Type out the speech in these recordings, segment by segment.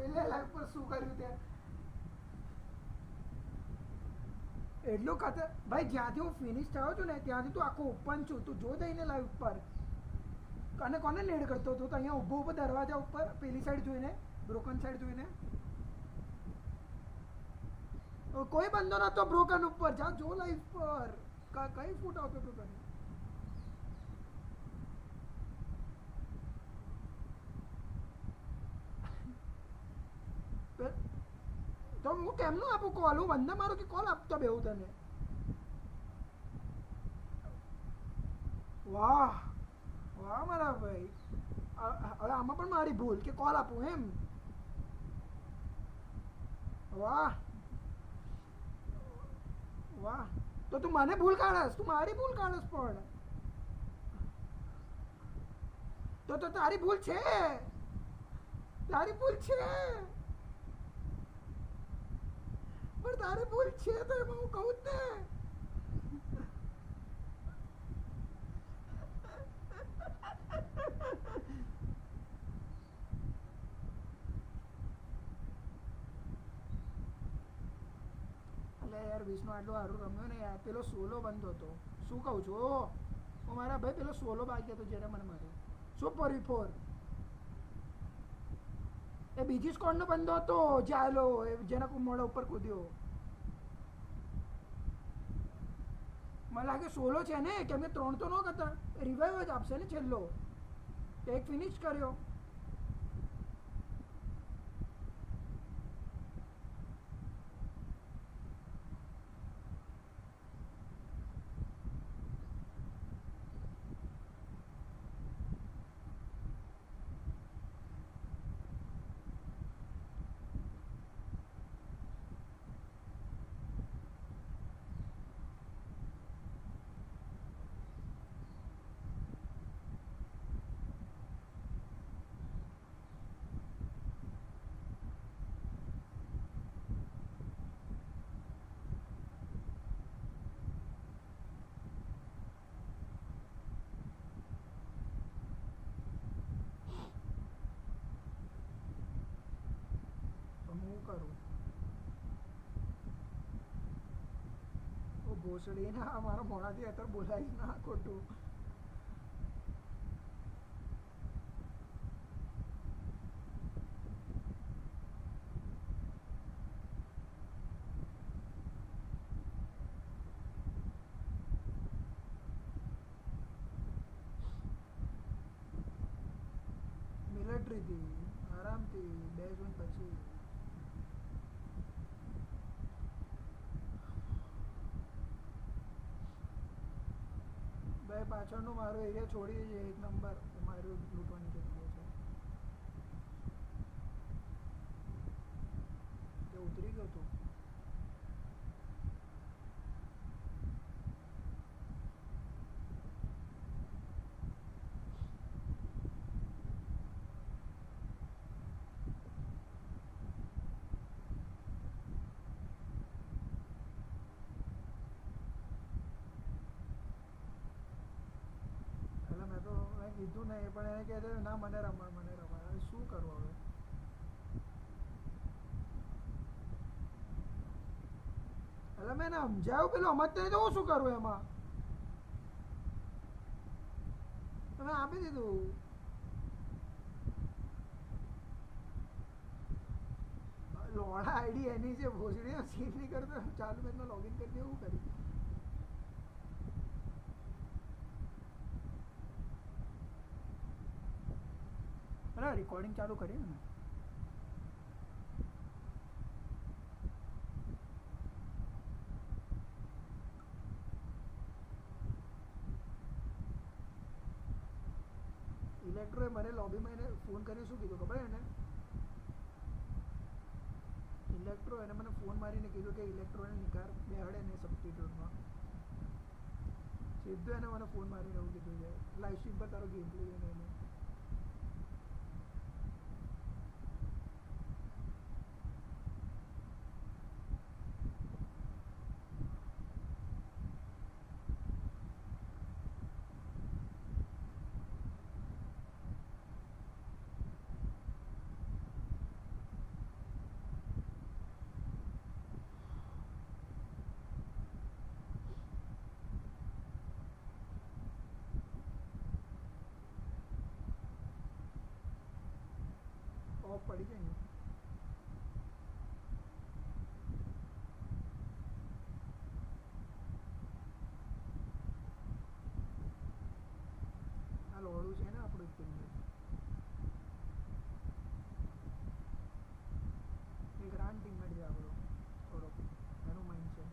જોઈ લે લાઈવ પર શું કર્યું તે. એટલું ખાતે ભાઈ જ્યાંથી હું ફિનિશ થયો છું ને ત્યાંથી તું આખો ઓપન છું. તું જો દઈને લાઈવ પર અને કોને લીડ કરતો હતો? તો અહીંયા ઊભો ઊભો દરવાજા ઉપર પેલી સાઈડ જોઈને, બ્રોકન સાઈડ જોઈને. કોઈ બંધો નતો બ્રોકન ઉપર. જા જો લાઈવ પર કઈ ફૂટ આવતો હતો તને? તો હું કેમનું આપું કોલ? હું બંને મારું કે કોલ આપતો બેવું તને? વાહ વાહ મારા ભાઈ. હવે આમાં પણ મારી ભૂલ કે કોલ આપું એમ? વાહ વાહ. તો તું મને ભૂલ કાઢસ, તું મારી ભૂલ કાઢસ. પણ તો તારી ભૂલ છે, તારી ભૂલ છે. પણ તારી ભૂલ છે તો એમાં હું કહું જ ને. એટલે યાર વિષ્ણુ આટલું સારું રમ્યો ને યાર. પેલો સોલો બંધ હતો. શું કહું છું હું મારા ભાઈ? પેલો સોલો બાકી હતો જેને મને માર્યો. સુપર ફોર એ બીજી સ્કોડ નો બંધો હતો જે આવેલો જેના મોડા ઉપર કૂદ્યો. મને લાગે સોલો છે ને, કેમ કે 3 તો ન હતા. રિવાઈવ જ આપશે ને છેલ્લો. એક ફિનિશ કર્યો. હું કરું ભોસડી ના મારા મોડાથી અત્યારે બોલાય ના ખોટું. મિલિટરીથી આરામથી 2 જૂન પછી. ભાઈ પાછળનો મારો એરિયા છોડી દેજે. 1 નંબર મારું લૂંટવાની જગ્યા છે. તે ઉતરી ગયો તું. કીધું ને પણ એને કહે છે ના મને રમાડ, મને રમાડ. હવે શું કરવું હવે? એટલે મેં સમજાવ્યું પેલું સમજતા નહીં તો હું શું કરું એમાં? તમે આપી દીધું. લોડા આઈડી એની છે, ભોસડી સીન નહીં કરતો. ચાલુ મેચમાં લોગિન કરી દેવું કરી. અરે રેકોર્ડિંગ ચાલુ કરી ને. ઇલેક્ટ્રોએ મને લોબીમાં એને ફોન કર્યો. શું કીધું ખબર એને? ઇલેક્ટ્રો એને મને ફોન મારીને કીધું કે ઇલેક્ટ્રોને નિકાલ બેહાડે ને સબસ્ટિટ્યૂટમાં. સીધું એને મને ફોન મારીને એવું કીધું છે. લાઈવ સ્ટ્રીમ પર તારો ગેમ પ્લે જોઈને એને. ऑफ पड़ी जाएंगे। આ લોડું છે ને આપણું ટીમ એક રાન ટીમમેટ છે આપણો થોડોક એનું માઇન્ડ છે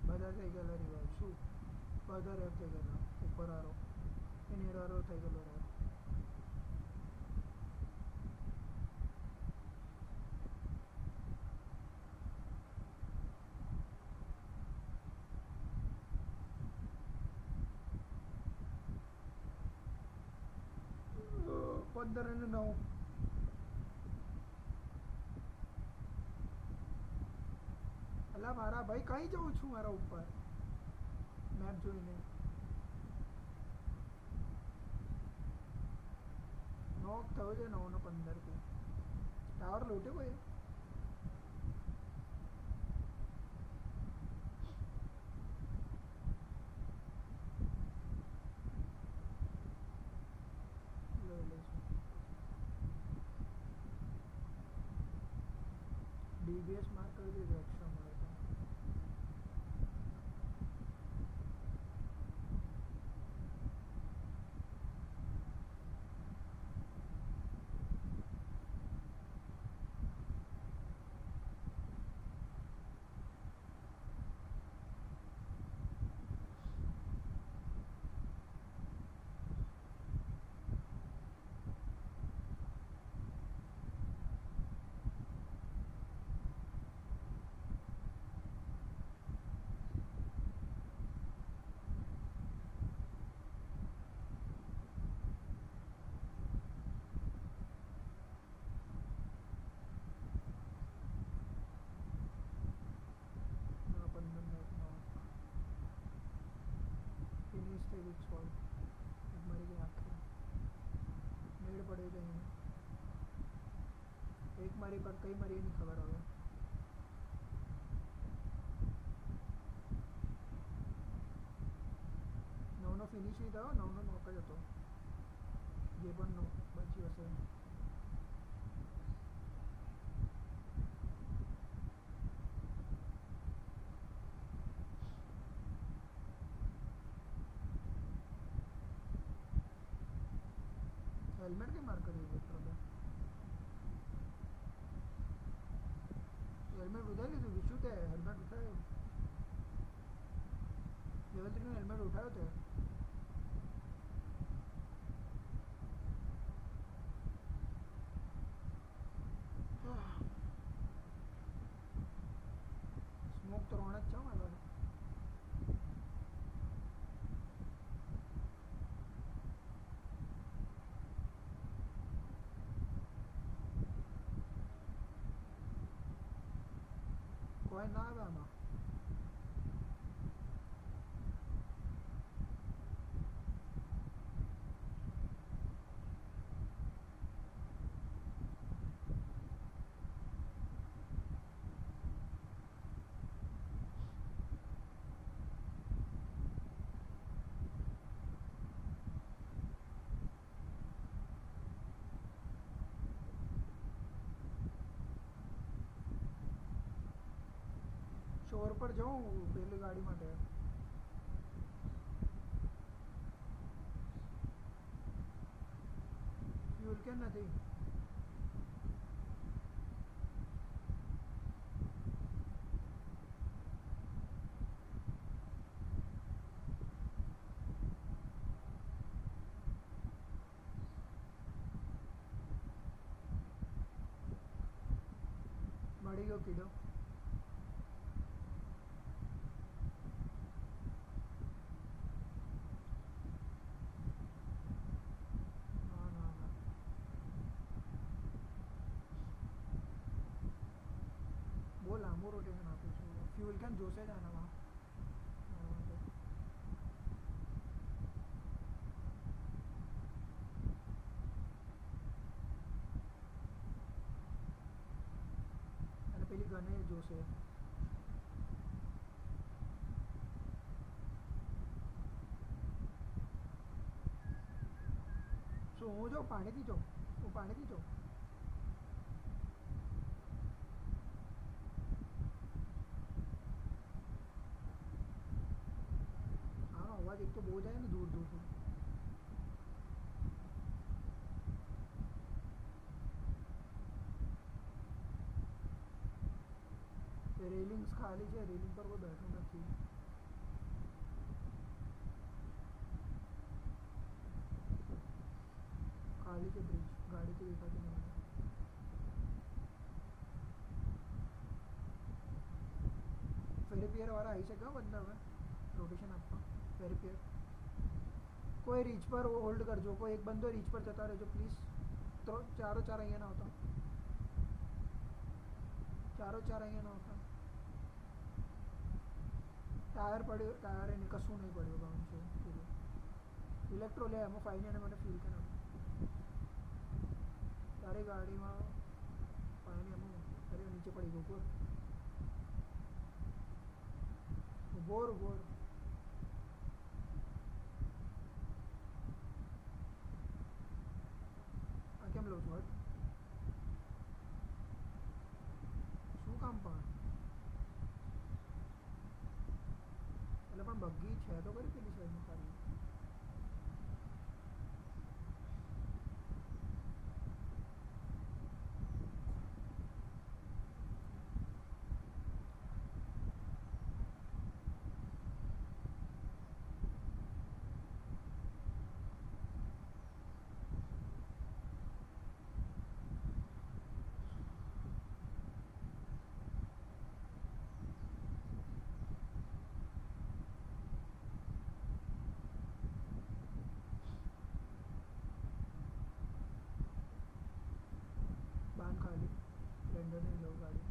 બધા થઈ ગયેલા રિવાઇવ શું બધા રેપ થઈ ગયેલા ઉપર આરો એ નીડ આરો થઈ ગયેલો રેપ પંદર અને 9 અલા મારા ભાઈ કઈ જઉં છું મારા ઉપર મેપ જોઈને નોક થયો છે 9 ને 15 થી ટાવર લૂટ્યો કોઈ डीबीएस मार कर दीजिए एक्स्ट्रा मार फिनिश थे विच वॉल मरी गई आखिर मेड़ पड़े जाए एक मारी पर कई मारी नहीं खबर હવે નવનો ફિનિશ નહીં થયો નવનો નોક જ હતો જે પણ નો બચ્યું હશે हेलमेट के मार कर हेलमेट उठा लीधું વિશુ તે હેલ્મેટ ઉઠાયો લેવલ 3 નો હેલ્મેટ ઉઠાયો તે સ્મોક તો રોણ જ છે મારા કોઈ ના આવે આમાં शोर पर जाऊँ पहली गाड़ी માટે फ्यूल के નથી મરી ગયો કીડો. ના ના ના બહુ લાંબુ રોટેશન આપું છું. ફ્યુલ કેન જોશે જ આનામાં. અને પેલી ગને જોશે. શું હું જાઉં પાણીથી જાઉં? હું પાણીથી જાઉં? આનો અવાજ એક તો બહુ જાય ને દૂર દૂર સુધી. રેલિંગ્સ ખાલી છે, રેલિંગ પર કોઈ બેઠું નથી. ખાલી છે બ્રિજ, ગાડી તો દેખાતી નહીં મને. ફેરીપિયર વાળા આવી શકે બંને હવે રોટેશન આપવા. ફેરીપિયર કોઈ રીચ પર હોલ્ડ કરજો, કોઈ એક બંદો રીચ પર જતા રહેજો પ્લીઝ. તો ચારો ચાર અહીંયા ના આવતા, ચારો ચાર અહીંયા ના આવતા. ટાયર પડ્યો, ટાયર એને કશું નહીં પડ્યું ગાઉન છે. ઇલેક્ટ્રો લે એમાં ફાઈને એને મને ફીલ કરાવ. તારી ગાડીમાં ફાઈને એમાં અરે નીચે પડી ગયો ઉપર. ઉભોર ઉભોર આ કેમ લઉં છું હટ? શું કામ પણ એટલે પણ બગ્ગી છે તો કરી પેલી સાઈડમાં ખાલી. બાન ખાલી સ્પ્લેન્ડરની લો ગાડી.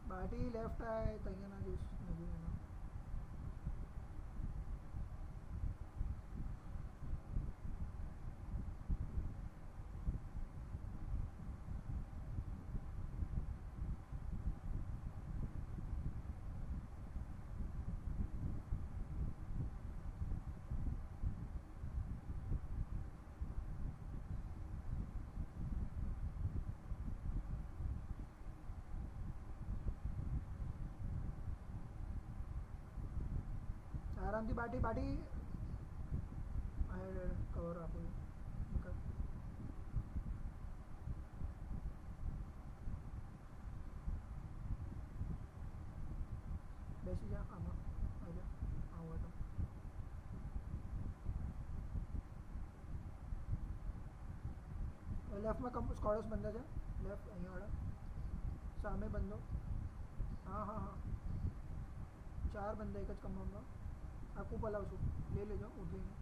બાટી લેફ્ટ આય તો અહીંયા ના જઈશ નદી એના. આરામથી બાટી બાટી કવર આપો. બેસી જા આમાં આવી જા આવું તો. લેફ્ટમાં સ્કોડર્સ બંધા છે, લેફ્ટ અહીંયા વાળા સામે બંધો. હા હા હા 4 બંધા એક જ કમ્પાઉન્ડમાં. આખું પલાવશું, લઈ લેજો ઉઠીને.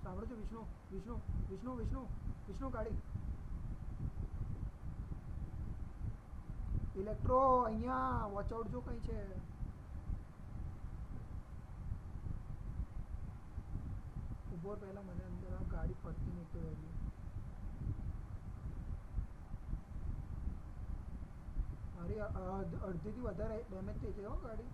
સાંભળો છો વિષ્ણુ? વિષ્ણુ વિષ્ણુ વિષ્ણુ વિષ્ણુ ગાડી. ઇલેક્ટ્રો અહીંયા વોચ આઉટ જો કંઈ છે. ઉભો પહેલાં મને અંદર આ ગાડી ફરતી નહીં તો વહેલી. મારી અડધીથી વધારે ડેમેજ થઈ છે હો ગાડી.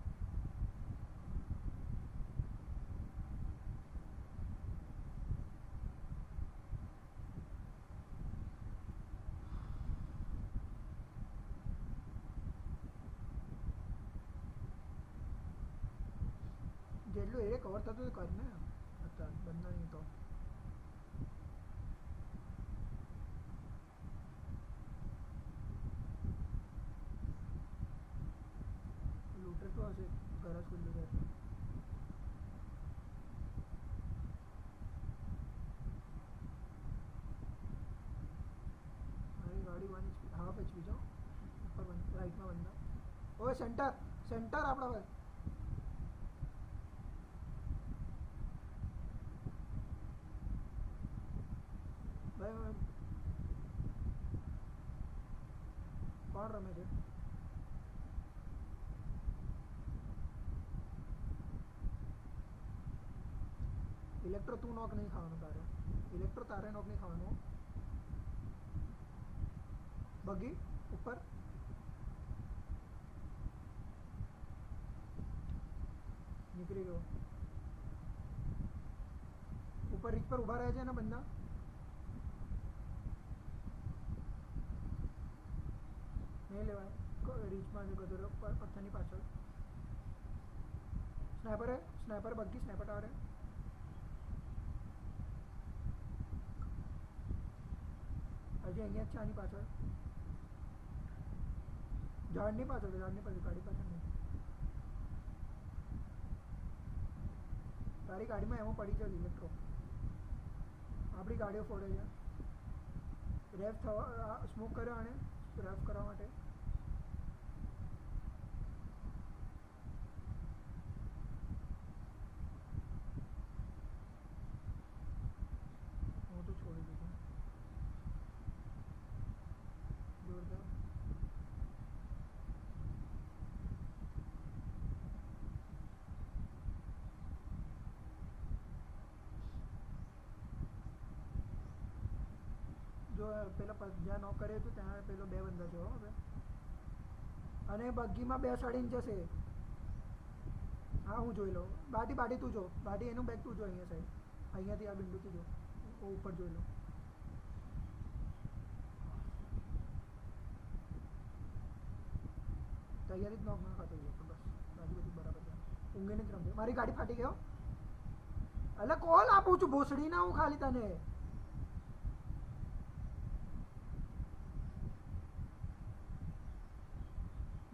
જેટલું એ કવર થતું કર ને અત્યારે બંધ નહીં તો. हाफ एचपी जो ऊपर बंदा राइट में बंदा ओए सेंटर सेंटर આપડા પર ભાઈ કોણ રમે છે ઇલેક્ટ્રો તું નોક નહીં ખાવાનું તારે ઇલેક્ટ્રો તારે નોક નહીં ખાવાનું બગી ઉપર નીકળી ગયો ઉપર રીચ પર ઊભા રહે છે ને બંદા નહીં લેવાય રીચમાં જો ગયો પથ્થરની પાછળ સ્નાઈપર બગી સ્નાઈપર ટાવર હજી અહીંયા જ છે આની પાછળ ઝાડની પાછળ ગાડી પાછળ નહીં તારી ગાડીમાં એમાં પડી જાય ઇલેક્ટ્રો આપણી ગાડીઓ ફોડે છે રેફ થવા સ્મોક કર્યો આને રેફ કરવા માટે હું તો છોડી દીધું જોરદાર જો પેલા જ્યાં નોક કર્યું હતું ત્યાં પેલો બે બંદા છે હવે અને બગીમાં બેસાડીને જશે હા હું જોઈ લઉં બાટી તું જો બાટી એનું બેગ તું જો અહીંયા સાઈડ અહીંયાથી આ બિંદુથી જો ઉપર જોઈ લો તૈયારી જ નોક ના ખાતો તો બસ બાકી બધું બરાબર છે ઊંઘે નથી રમતો મારી ગાડી ફાટી ગયો એટલે કોલ આપું છું ભોસડી ના હું ખાલી તને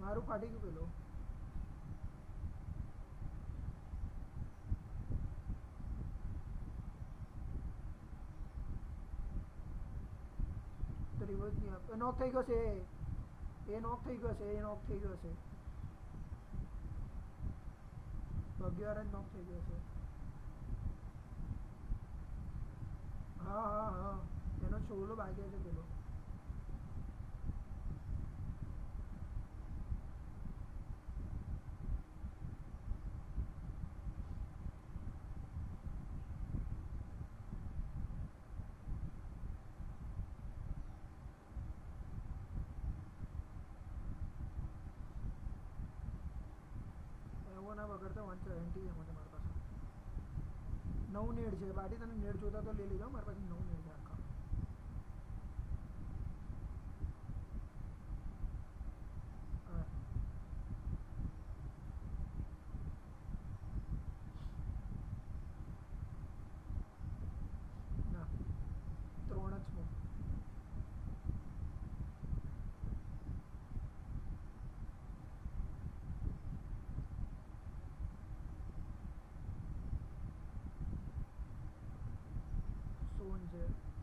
મારું ફાટી ગયું પેલું તો રિવર્સ નહીં આપતો નોક થઈ ગયો છે એ નોક થઈ ગયો છે ભાગ્યવાર જ નોક થઈ ગયો છે હા એનો છોલો ભાગ્યો છે પેલો વગર 170 એમ છે મારી પાસે 9 નેડ છે બાટી તને નેડ જોતા તો લઈ લેજો મારી પાસે 9 નેડ છે આખા ના 3 જ સ્મોક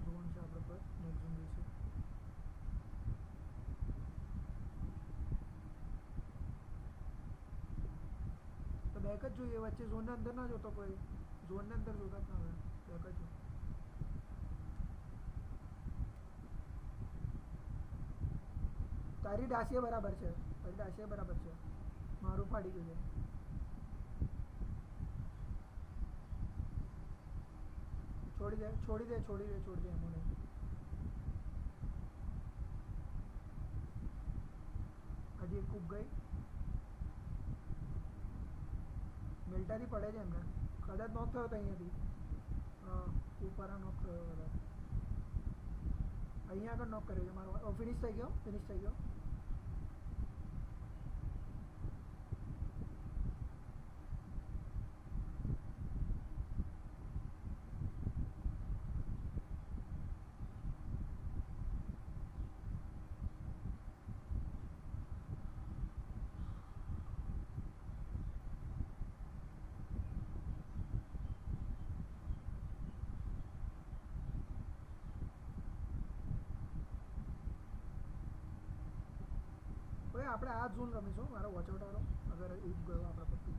ઝોન છે આપણે પર નેક્સ્ટ ઝોન જઈશું તો બેક જ જોઈએ વચ્ચે ઝોનના અંદર ના જોતો કોઈ ઝોનના અંદર જોતા જ ના હોય બેક જ તારી ડાસીએ બરાબર છે મારું ફાડી ગયું છે છોડી દે એમ નહીં હજી એક કૂપ ગઈ મિલ્ટાથી પડે છે એમને કદાચ નોક થયો હતો અહીંયાથી હા ઉપર નોક થયો કદાચ અહીંયા આગળ નોક કર્યો છે મારો ફિનિશ થઈ ગયો આપણે આ ઝોન રમીશું. મારો વોચ આઉટ વાળો અગર એક ગયો આપણા પટ્ટી.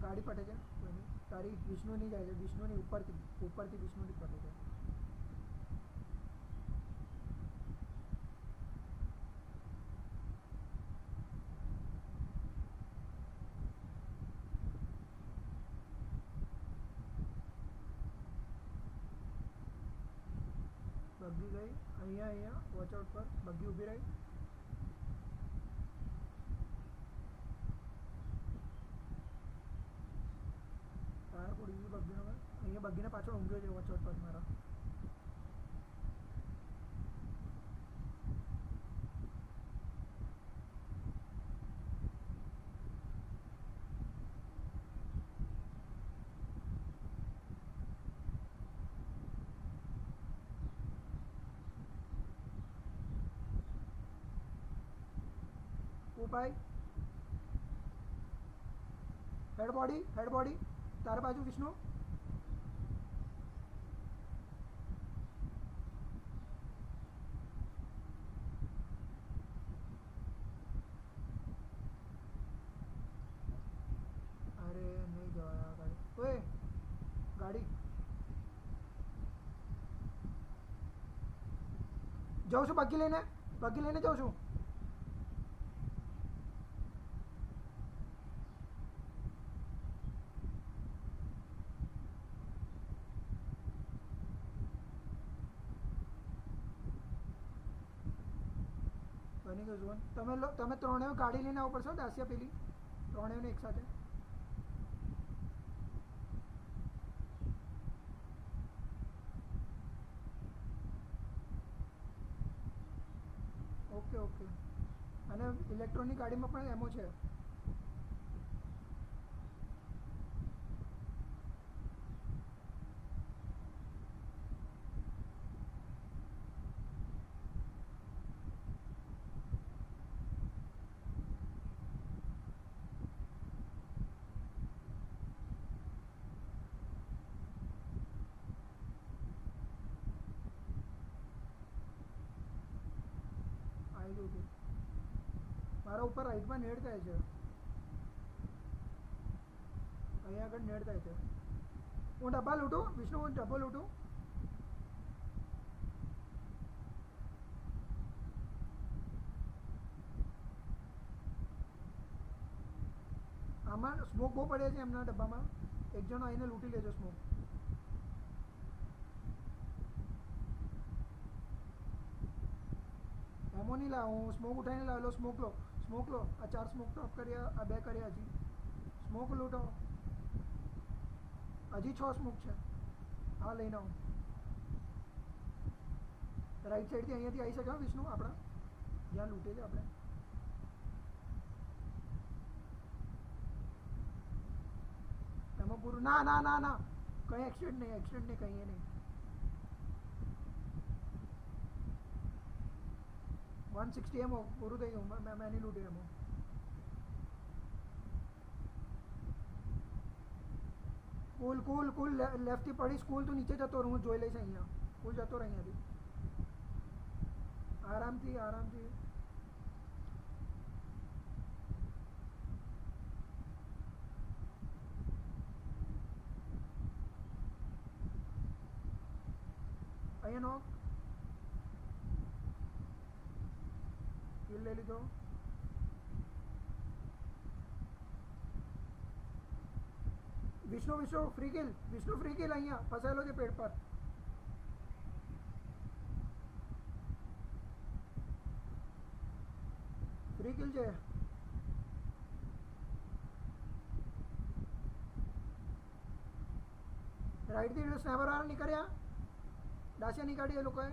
ગાડી પટે છે તારી. વિષ્ણુની જાય છે. વિષ્ણુની ઉપરથી વિષ્ણુની પટે છે. બગ્ગી ગઈ અહીંયા વોચ આઉટ પર. બગ્ગી ઊભી રહી. ટાયર પડી ગયું બગ્ગીનો. અહીંયા બગ્ગીને પાછળ ઊંઘ્યો છે વોચ આઉટ પર મારા. ભાઈ હેડ બોડી તારા બાજુ વિષ્ણુ. અરે નહીં જવાય ગાડી. ઓએ ગાડી જાઉં છું. બગ્ગી લઈને જાઉં છું. બની ગયું ઝોન. તમે ત્રણેય ગાડી લઈને આવું પડશો. દાસિયા પેલી ત્રણેયને એક સાથે. ઓકે અને ઇલેક્ટ્રોનિક ગાડીમાં પણ એમો છે. મારા ઉપર રાઈટમાં નેડ થાય છે. અહીંયા આગળ નેડ થાય છે. હું ડબ્બા લૂંટું વિષ્ણુ. હું ડબ્બો લૂંટું. આમાં સ્મોક બહુ પડે છે એમના ડબ્બામાં. એક જણો આવીને લૂંટી લેજો સ્મોક. એમો નહીં લાવ. હું સ્મોક ઉઠાવીને લાવેલો. સ્મોક લો. આ 4 સ્મોક ટોપ કર્યા. આ 2 કર્યા. હજી સ્મોક લૂંટો. હજી 6 સ્મોક છે. હા લઈને આવું. રાઈટ સાઈડથી અહીંયાથી આવી શકે વિષ્ણુ. આપણા જ્યાં લૂંટે છે આપણે. એમાં પૂરું. ના કંઈ એક્સિડન્ટ નહીં. કંઈ નહીં. 160 એમો પૂરું થઈ ગયું. મેં નહીં લૂંટ્યું એમો. કુલ લેફ્ટથી પડી. સ્કૂલ તું નીચે જતો રહું. હું જોઈ લઈશ અહીંયા. કુલ જતો રહે અહીંયાથી. આરામથી અહીંયા નો કિલ લઈ લીધો. Vishnu free kill. અહીંયા ફસાયેલો છે પેડ પર. ફ્રી કિલ છે. રાઈટથી સ્નેપર વાળા નીકળ્યા. દાસિયા નીકાળી એ લોકોએ.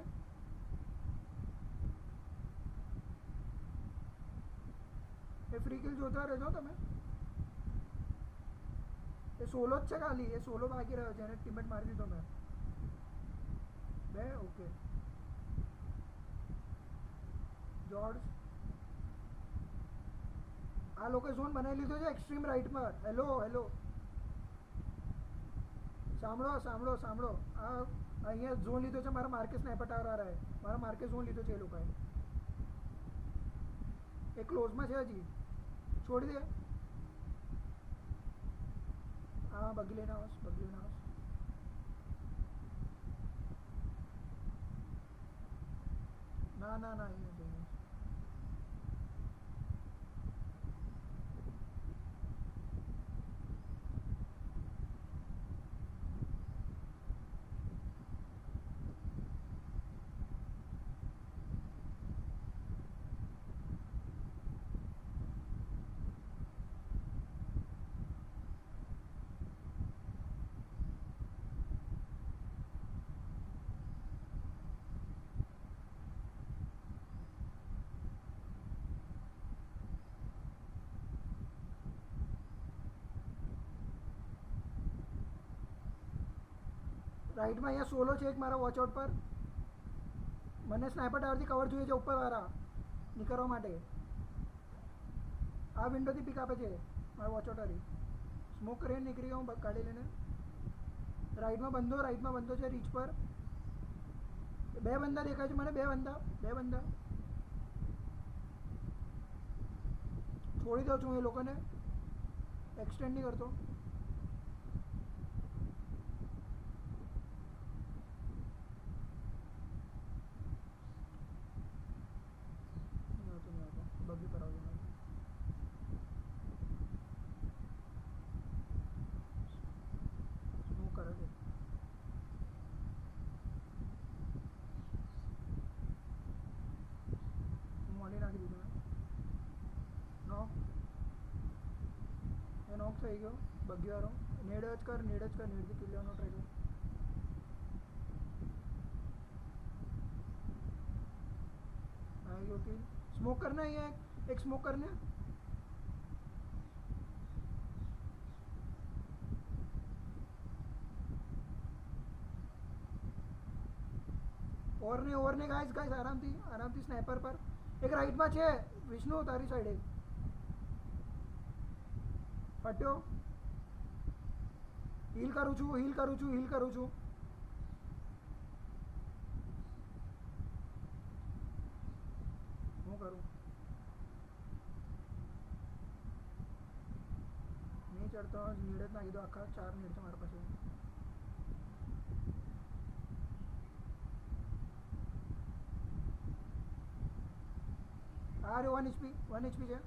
એ ફ્રી કિલ જોતા રહેજો તમે. એ સોલો જ છે ખાલી. એ સોલો બાકી રહ્યો છે. એને ટીમમેટ મારી દીધો મેં. 2 ઓકે. જોર્જ આ લોકો ઝોન બનાવી લીધો છે એક્સ્ટ્રીમ રાઈટમાં. હેલો હેલો સાંભળો સાંભળો સાંભળો. આ અહીંયા ઝોન લીધો છે મારા માર્કે સ્નાઈપર ટાવર વાળાએ. મારા માર્કે ઝોન લીધો છે એ લોકોએ. એ ક્લોઝમાં છે હજી. છોડી દે. હા બગી લઈને આવો બગી લઈને આવો. ના ના ના અહીંયા જઈએ. રાઈટમાં અહીંયા સોલો છે એક મારા વોચઆઉટ પર. મને સ્નાઈપર ટાવરથી કવર જોઈએ છે ઉપરવાળા નીકળવા માટે. આ વિન્ડોથી પીક આપે છે મારા વોચઆઉટ વાળી. સ્મોક કરીને નીકળી ગયો હું કાઢી લઈને. રાઈટમાં બંધો છે રીચ પર. બે બંદા દેખાય છે મને. બે બંદા છોડી દઉં છું એ લોકોને. એક્સટેન્ડ નહીં કરતો. બગી પર આવજો. સ્મોક કરે છે. મોડી નાખી દીધું નોક. એ નોક થઈ ગયો બગી વાળો. નેડ જ કર નેડથી કિલ લેવાનો ટ્રાય કર. આવી ગયો કિલ. स्मोक करना ही है. एक स्मोक करने. और ने गाइस आराम थी स्नाइपर पर. एक राइट में है विष्णु तारी साइड है. फट्यो. हील करूँ छू. હું કરું નહીં ચડતો. નીડ જ નાખી દો. આખા 4 નીડ છે મારા પાસે. આ રે 1 HP છે.